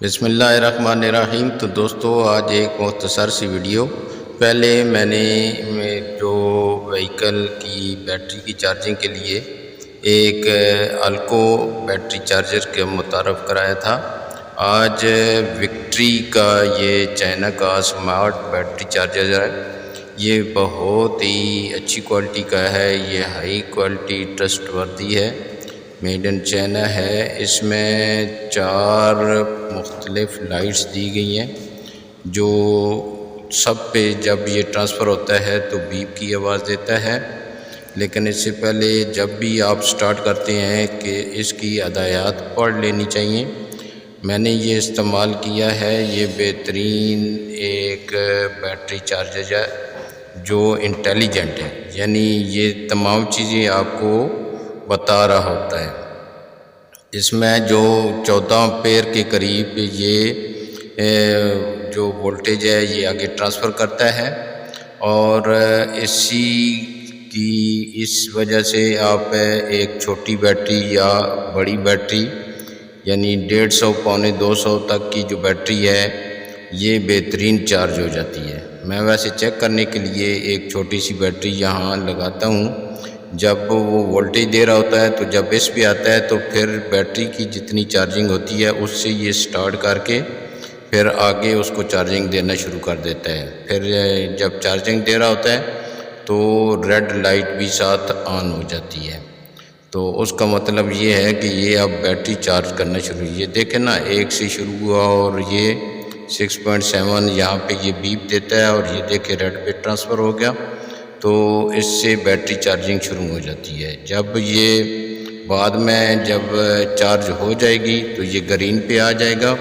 بسم اللہ الرحمن الرحیم۔ تو دوستو آج ایک مختصر سی ویڈیو، پہلے میں نے جو وہیکل کی بیٹری کی چارجنگ کے لیے ایک الکو بیٹری چارجر کے متعارف کرایا تھا۔ آج وکٹری کا یہ چائنا کا اسمارٹ بیٹری چارجر ہے، یہ بہت ہی اچھی کوالٹی کا ہے، یہ ہائی کوالٹی ٹرسٹ وردی ہے، میڈ ان چائنا ہے۔ اس میں 4 مختلف لائٹس دی گئی ہیں جو سب پہ جب یہ ٹرانسفر ہوتا ہے تو بیپ کی آواز دیتا ہے، لیکن اس سے پہلے جب بھی آپ سٹارٹ کرتے ہیں کہ اس کی ہدایات پڑھ لینی چاہیے۔ میں نے یہ استعمال کیا ہے، یہ بہترین ایک بیٹری چارجر ہے جو انٹیلیجنٹ ہے، یعنی یہ تمام چیزیں آپ کو بتا رہا ہوتا ہے۔ اس میں جو 14 ایمپیئر کے قریب یہ جو وولٹیج ہے یہ آگے ٹرانسفر کرتا ہے، اور اسی کی اس وجہ سے آپ ایک چھوٹی بیٹری یا بڑی بیٹری یعنی 150 پونے 200 تک کی جو بیٹری ہے یہ بہترین چارج ہو جاتی ہے۔ میں ویسے چیک کرنے کے لیے ایک چھوٹی سی بیٹری یہاں لگاتا ہوں، جب وہ وولٹیج دے رہا ہوتا ہے تو جب اس پہ آتا ہے تو پھر بیٹری کی جتنی چارجنگ ہوتی ہے اس سے یہ سٹارٹ کر کے پھر آگے اس کو چارجنگ دینا شروع کر دیتا ہے۔ پھر جب چارجنگ دے رہا ہوتا ہے تو ریڈ لائٹ بھی ساتھ آن ہو جاتی ہے، تو اس کا مطلب یہ ہے کہ یہ اب بیٹری چارج کرنا شروع ہوئی ہے۔ دیکھیں نا، 1 سے شروع ہوا اور یہ 6.7 یہاں پہ یہ بیپ دیتا ہے، اور یہ دیکھیں ریڈ پہ ٹرانسفر ہو گیا، تو اس سے بیٹری چارجنگ شروع ہو جاتی ہے۔ جب یہ بعد میں جب چارج ہو جائے گی تو یہ گرین پہ آ جائے گا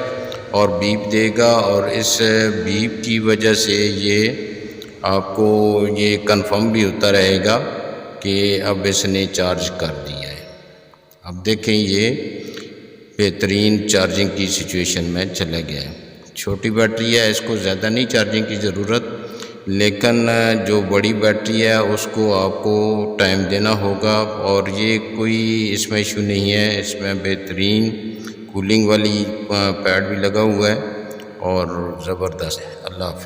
اور بیپ دے گا، اور اس بیپ کی وجہ سے یہ آپ کو یہ کنفرم بھی ہوتا رہے گا کہ اب اس نے چارج کر دیا ہے۔ اب دیکھیں یہ بہترین چارجنگ کی سچویشن میں چلا گیا ہے۔ چھوٹی بیٹری ہے، اس کو زیادہ نہیں چارجنگ کی ضرورت، لیکن جو بڑی بیٹری ہے اس کو آپ کو ٹائم دینا ہوگا، اور یہ کوئی اس میں ایشو نہیں ہے۔ اس میں بہترین کولنگ والی پیڈ بھی لگا ہوا ہے اور زبردست ہے۔ اللہ حافظ۔